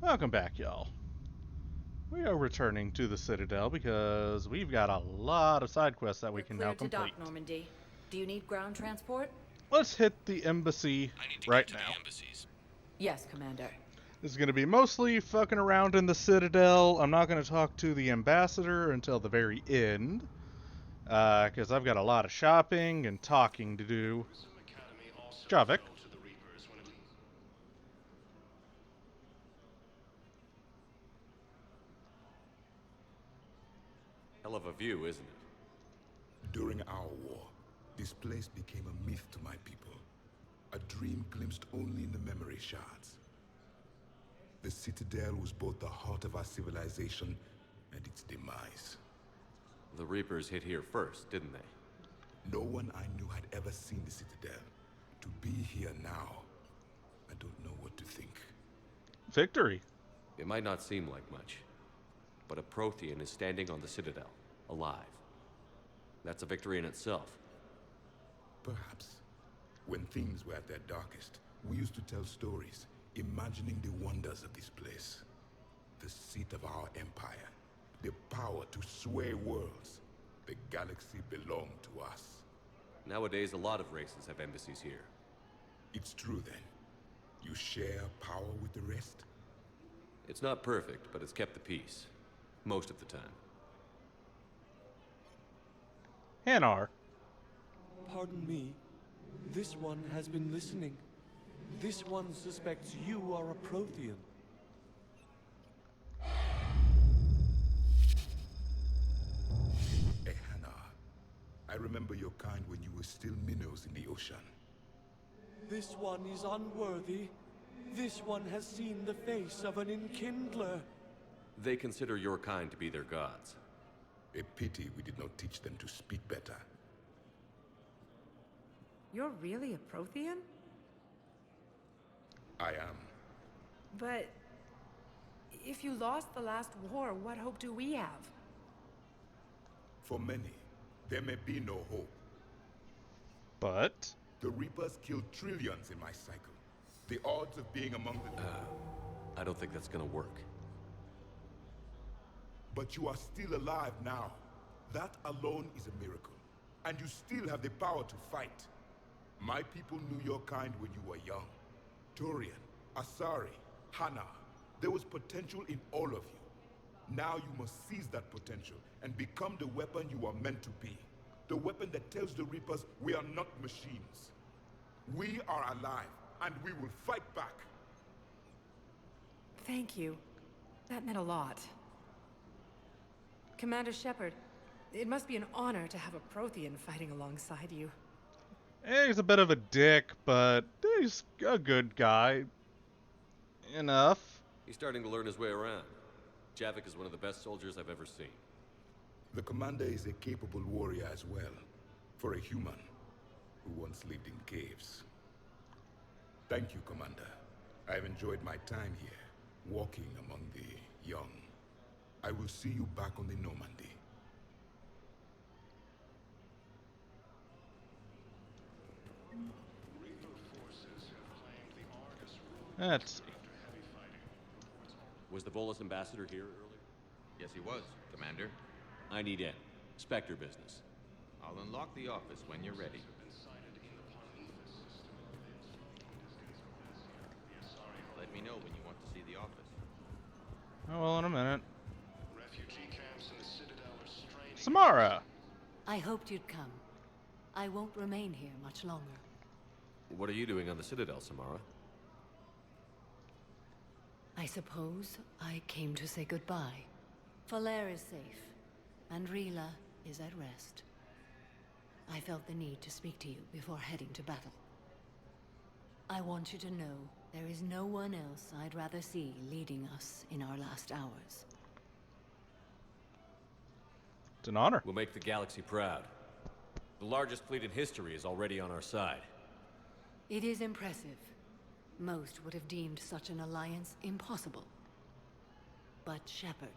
Welcome back, y'all. We are returning to the Citadel because we've got a lot of side quests that we We're can now cleared to complete. dock, Normandy. Do you need ground transport? Let's hit the embassy I need to get right to now. the embassies. Yes, Commander. This is going to be mostly fucking around in the Citadel. I'm not going to talk to the ambassador until the very end because I've got a lot of shopping and talking to do. Javik. Hell of a view, isn't it? During our war, this place became a myth to my people. A dream glimpsed only in the memory shards. The Citadel was both the heart of our civilization and its demise. The Reapers hit here first, didn't they? No one I knew had ever seen the Citadel. To be here now, I don't know what to think. Victory. It might not seem like much, but a Prothean is standing on the Citadel, alive. That's a victory in itself. Perhaps. When things were at their darkest, we used to tell stories, imagining the wonders of this place. The seat of our empire. The power to sway worlds. The galaxy belonged to us. Nowadays, a lot of races have embassies here. It's true then. You share power with the rest? It's not perfect, but it's kept the peace. Most of the time. Hanar. Pardon me. This one has been listening. This one suspects you are a Prothean. Ehana. I remember your kind when you were still minnows in the ocean. This one is unworthy. This one has seen the face of an enkindler. They consider your kind to be their gods. A pity we did not teach them to speak better. You're really a Prothean? I am. But if you lost the last war, what hope do we have? For many, there may be no hope. But The Reapers killed trillions in my cycle. The odds of being among the... I don't think that's gonna work. But you are still alive now. That alone is a miracle. And you still have the power to fight. My people knew your kind when you were young. Turian, Asari, Hana. There was potential in all of you. Now you must seize that potential and become the weapon you are meant to be. The weapon that tells the Reapers we are not machines. We are alive, and we will fight back. Thank you. That meant a lot. Commander Shepard, it must be an honor to have a Prothean fighting alongside you. he's a bit of a dick, but he's a good guy. Enough. He's starting to learn his way around. Javik is one of the best soldiers I've ever seen. The commander is a capable warrior as well, for a human who once lived in caves. Thank you, Commander. I've enjoyed my time here, walking among the young. I will see you back on the Normandy. Let's see. Was the Volus ambassador here earlier? Yes, he was, Commander. I need in. Spectre business. I'll unlock the office when you're ready. Let me know when you want to see the office. Oh, well, in a minute. Samara! I hoped you'd come. I won't remain here much longer. What are you doing on the Citadel, Samara? I suppose I came to say goodbye. Falair is safe, and Rila is at rest. I felt the need to speak to you before heading to battle. I want you to know there is no one else I'd rather see leading us in our last hours. It's an honor. We'll make the galaxy proud. The largest fleet in history is already on our side. It is impressive. Most would have deemed such an alliance impossible. But Shepard,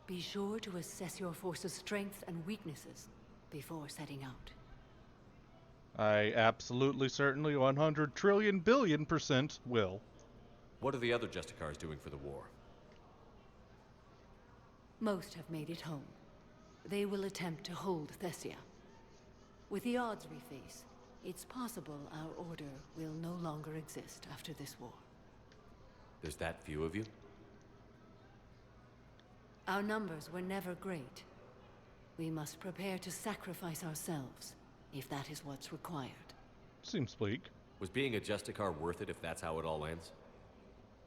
be sure to assess your force's strengths and weaknesses before setting out. I absolutely, certainly, 100 trillion billion % will. What are the other Justicars doing for the war? Most have made it home. They will attempt to hold Thessia. With the odds we face, it's possible our order will no longer exist after this war. There's that few of you? Our numbers were never great. We must prepare to sacrifice ourselves, if that is what's required. Seems bleak. Was being a Justicar worth it if that's how it all ends?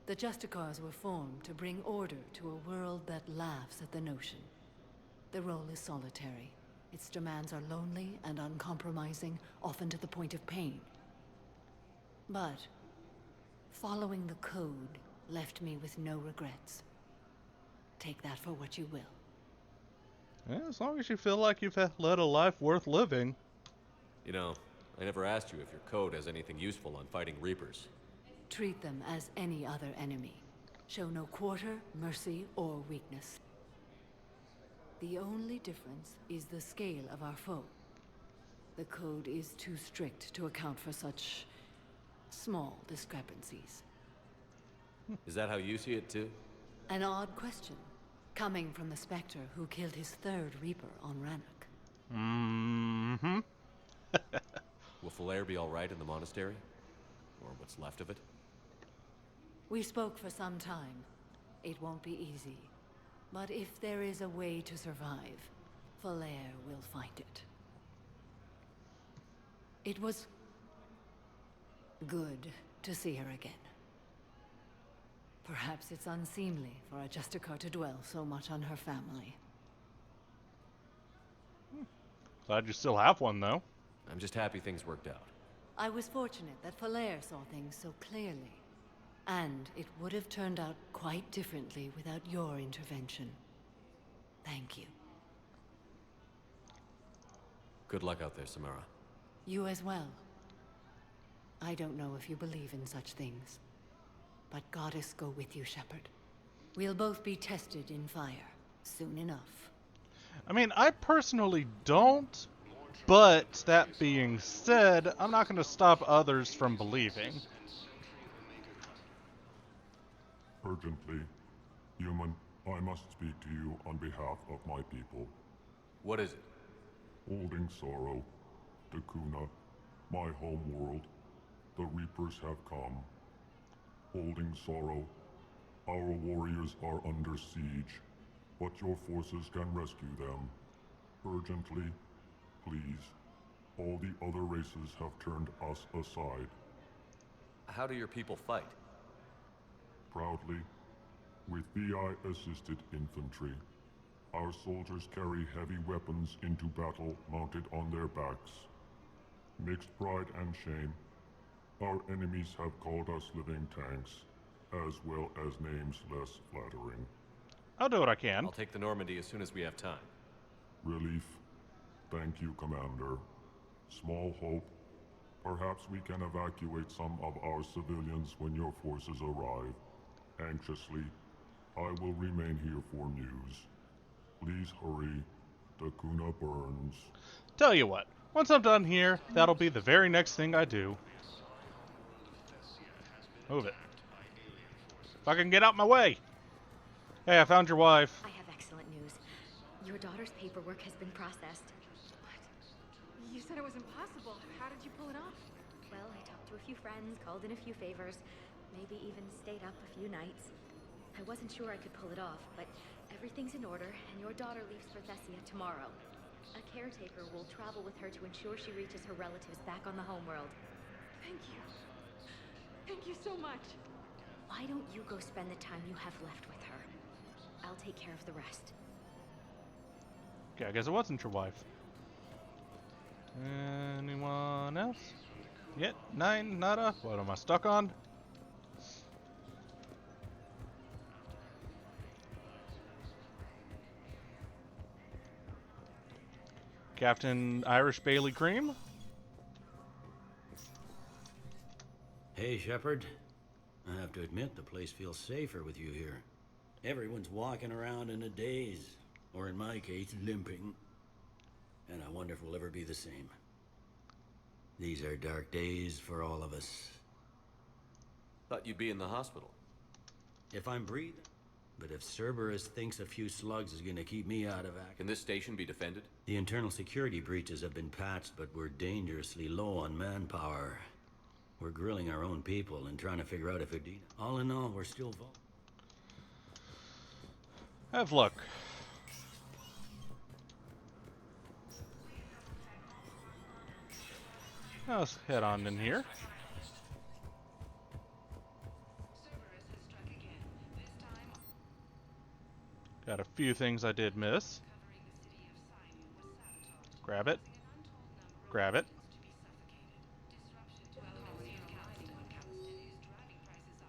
The Justicars were formed to bring order to a world that laughs at the notion. The role is solitary. Its demands are lonely and uncompromising, often to the point of pain. But following the code left me with no regrets. Take that for what you will. Yeah, as long as you feel like you've led a life worth living. You know, I never asked you if your code has anything useful on fighting Reapers. Treat them as any other enemy. Show no quarter, mercy, or weakness. The only difference is the scale of our foe. The code is too strict to account for such small discrepancies. Is that how you see it too? An odd question, coming from the Spectre who killed his third Reaper on Rannoch. Mm-hmm. Will Falair be alright in the monastery? Or what's left of it? We spoke for some time. It won't be easy. But if there is a way to survive, Falair will find it. It was good to see her again. Perhaps it's unseemly for a Justicar to dwell so much on her family. Glad you still have one, though. I'm just happy things worked out. I was fortunate that Falair saw things so clearly. And it would have turned out quite differently without your intervention. Thank you. Good luck out there, Samara. You as well. I don't know if you believe in such things. But Goddess go with you, Shepard. We'll both be tested in fire, soon enough. I mean, I personally don't, but that being said, I'm not going to stop others from believing. Urgently, human, I must speak to you on behalf of my people. What is it? Holding sorrow, Dakuna, my home world, the Reapers have come. Holding sorrow, our warriors are under siege, but your forces can rescue them. Urgently, please. All the other races have turned us aside. How do your people fight? Proudly, with VI-assisted infantry. Our soldiers carry heavy weapons into battle mounted on their backs. Mixed pride and shame, our enemies have called us living tanks, as well as names less flattering. I'll do what I can. I'll take the Normandy as soon as we have time. Relief. Thank you, Commander. Small hope. Perhaps we can evacuate some of our civilians when your forces arrive. Anxiously, I will remain here for news. Please hurry. Dakuna burns. Tell you what, once I'm done here, that'll be the very next thing I do. Move it. Fucking get out my way! Hey, I found your wife. I have excellent news. Your daughter's paperwork has been processed. What? You said it was impossible. How did you pull it off? Well, I talked to a few friends, called in a few favors, maybe even stayed up a few nights. I wasn't sure I could pull it off, but everything's in order, and your daughter leaves for Thessia tomorrow. A caretaker will travel with her to ensure she reaches her relatives back on the homeworld. Thank you. Thank you so much. Why don't you go spend the time you have left with her? I'll take care of the rest. Okay, I guess it wasn't your wife. Anyone else? Yet, nine, nada. What am I stuck on? Captain Irish Bailey Cream? Hey, Shepard. I have to admit, the place feels safer with you here. Everyone's walking around in a daze, or in my case, limping. And I wonder if we'll ever be the same. These are dark days for all of us. Thought you'd be in the hospital. if I'm breathing. But if Cerberus thinks a few slugs is gonna keep me out of action... Can this station be defended? The internal security breaches have been patched, but we're dangerously low on manpower. We're grilling our own people and trying to figure out if Udina... All in all, we're still vulnerable. Have luck. Let's head on in here. Got a few things I did miss. Grab it. Grab it.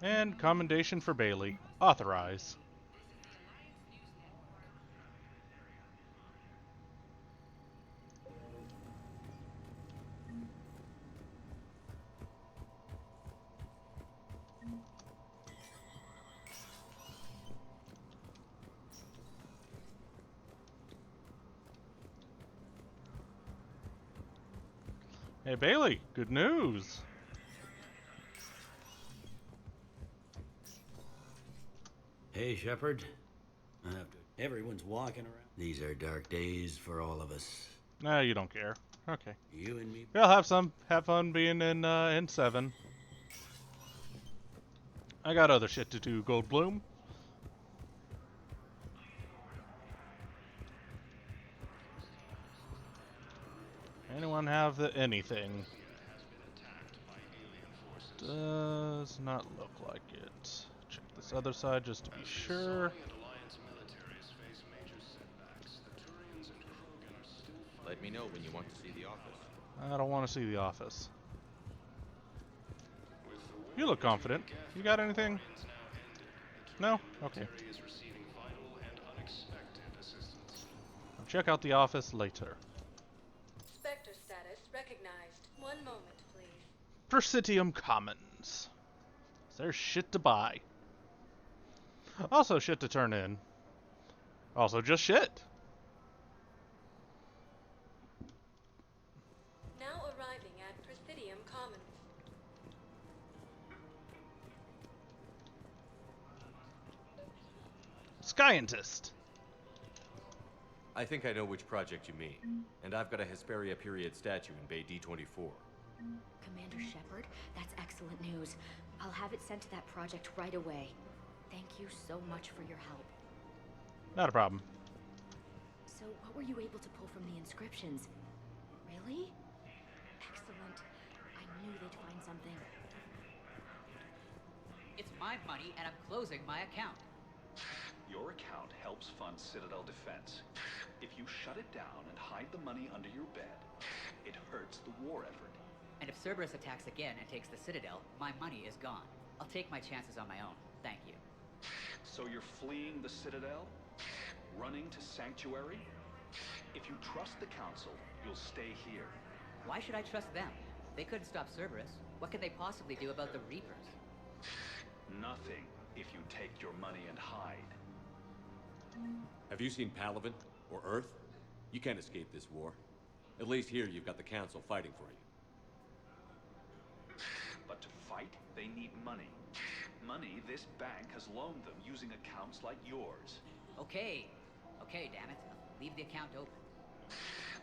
And commendation for Bailey. Authorize. Hey Bailey, good news. Hey, Shepard. I have to... Everyone's walking around. These are dark days for all of us. Nah, you don't care. Okay. You and me... We'll have fun being in 7. I got other shit to do, Goldblum. Anyone have anything? Does not look like it. Check this other side just to be sure. Let me know when you want to see the office. I don't want to see the office. You look confident. You got anything? No? Okay. I'll check out the office later. Spectre status recognized. One moment, please. Presidium Commons. There's shit to buy. Also shit to turn in. Also just shit. Now arriving at Presidium Commons. Scientist. I think I know which project you mean. And I've got a Hesperia period statue in Bay D24. Commander Shepard, that's excellent news. I'll have it sent to that project right away. Thank you so much for your help. Not a problem. So, what were you able to pull from the inscriptions? Really? Excellent. I knew they'd find something. It's my money, and I'm closing my account. Your account helps fund Citadel defense. If you shut it down and hide the money under your bed, it hurts the war effort. And if Cerberus attacks again and takes the Citadel, my money is gone. I'll take my chances on my own. Thank you. So you're fleeing the Citadel? Running to Sanctuary? If you trust the Council, you'll stay here. Why should I trust them? They couldn't stop Cerberus. What could they possibly do about the Reapers? Nothing, if you take your money and hide. Have you seen Palaven? Or Earth? You can't escape this war. At least here you've got the Council fighting for you. But to fight, they need money. Money this bank has loaned them using accounts like yours. Okay. Okay, damn it. Leave the account open.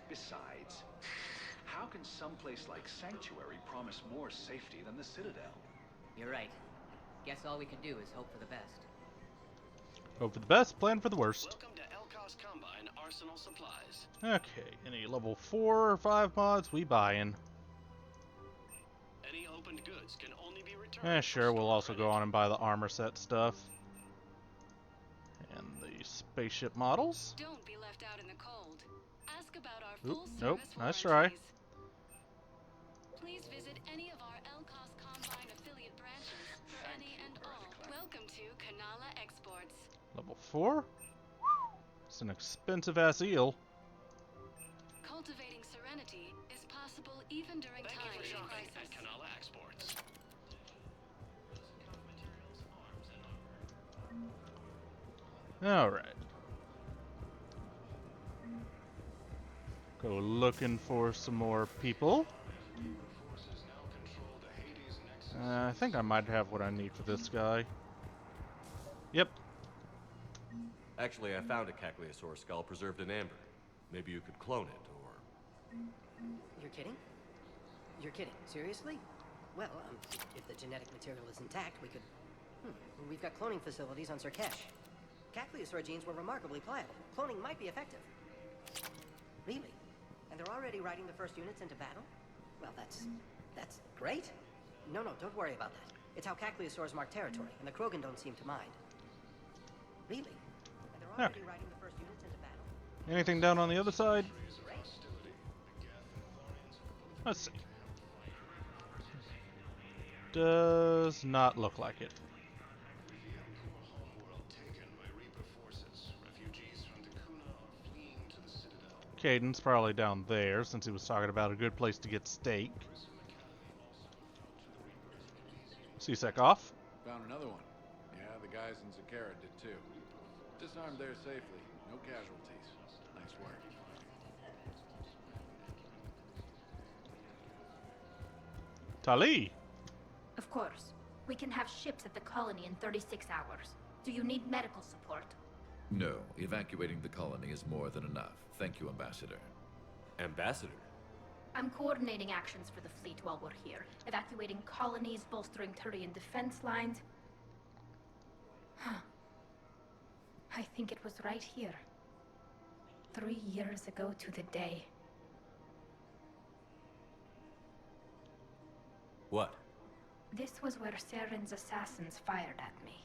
Besides, how can someplace like Sanctuary promise more safety than the Citadel? You're right. Guess all we can do is hope for the best. Hope for the best, plan for the worst. Welcome to Elcos Combine Arsenal Supplies. Okay, any level 4 or 5 mods we buying. Any opened goods can only be returned. Sure, we'll also go on and buy the armor set stuff. And the spaceship models. Don't be left out in the cold. Ask about our Oop, full nope, service nice warranties. try. Please visit any of our Elcos Combine affiliate branches for any and all. Welcome to Kanala Exports. Level 4? It's an expensive ass eel. Cultivating serenity is possible even during Thank times you for of shopping crisis. at Kanala Exports. Alright. Go looking for some more people. I think I might have what I need for this guy. Yep. Actually, I found a Cacliosaur skull preserved in amber. Maybe you could clone it, or... You're kidding? You're kidding. Seriously? Well, if the genetic material is intact, we could... We've got cloning facilities on Surkesh. Cacliosaur genes were remarkably pliable. Cloning might be effective. Really? And they're already riding the first units into battle? Well, that's great. No, don't worry about that. It's how Cacliosaurs mark territory, and the Krogan don't seem to mind. Really? And they're already riding the first units into battle? Anything down on the other side? Let's see. Does not look like it. Caden's probably down there, since he was talking about a good place to get steak. C-Sec off. Found another one. Yeah, the guys in Zakara did too. Disarmed there safely. No casualties. Nice work. Tali! Of course. We can have ships at the colony in 36 hours. Do you need medical support? No, evacuating the colony is more than enough. Thank you, Ambassador. Ambassador? I'm coordinating actions for the fleet while we're here. Evacuating colonies, bolstering Turian defense lines. I think it was right here. 3 years ago to the day. What? This was where Saren's assassins fired at me.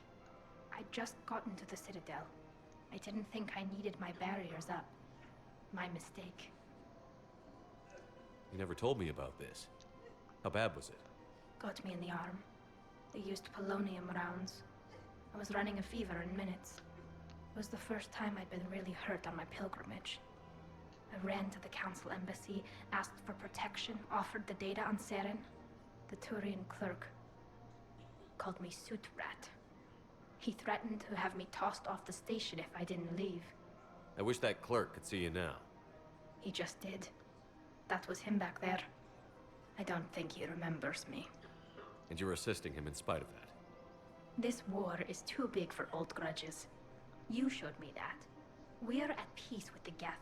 I'd just gotten to the Citadel. I didn't think I needed my barriers up. My mistake. You never told me about this. How bad was it? Got me in the arm. They used polonium rounds. I was running a fever in minutes. It was the first time I'd been really hurt on my pilgrimage. I ran to the Council embassy, asked for protection, offered the data on Saren. The Turian clerk called me Soot Rat. He threatened to have me tossed off the station if I didn't leave. I wish that clerk could see you now. He just did. That was him back there. I don't think he remembers me. And you're assisting him in spite of that. This war is too big for old grudges. You showed me that. We're at peace with the Geth.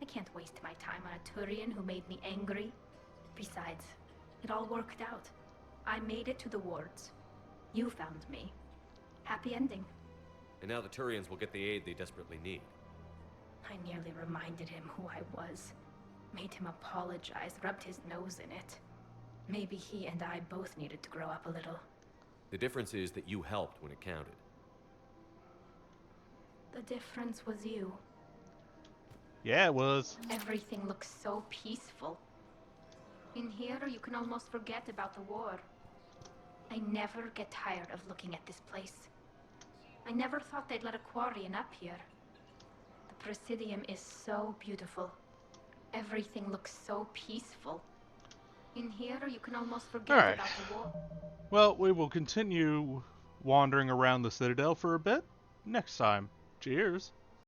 I can't waste my time on a Turian who made me angry. Besides, it all worked out. I made it to the wards. You found me. Happy ending. And now the Turians will get the aid they desperately need. I nearly reminded him who I was. Made him apologize, rubbed his nose in it. Maybe he and I both needed to grow up a little. The difference is that you helped when it counted. The difference was you. Yeah, it was. Everything looks so peaceful. In here, you can almost forget about the war. I never get tired of looking at this place. I never thought they'd let a Quarian up here. The Presidium is so beautiful. Everything looks so peaceful. In here, you can almost forget about the war. Well, we will continue wandering around the Citadel for a bit next time. Cheers.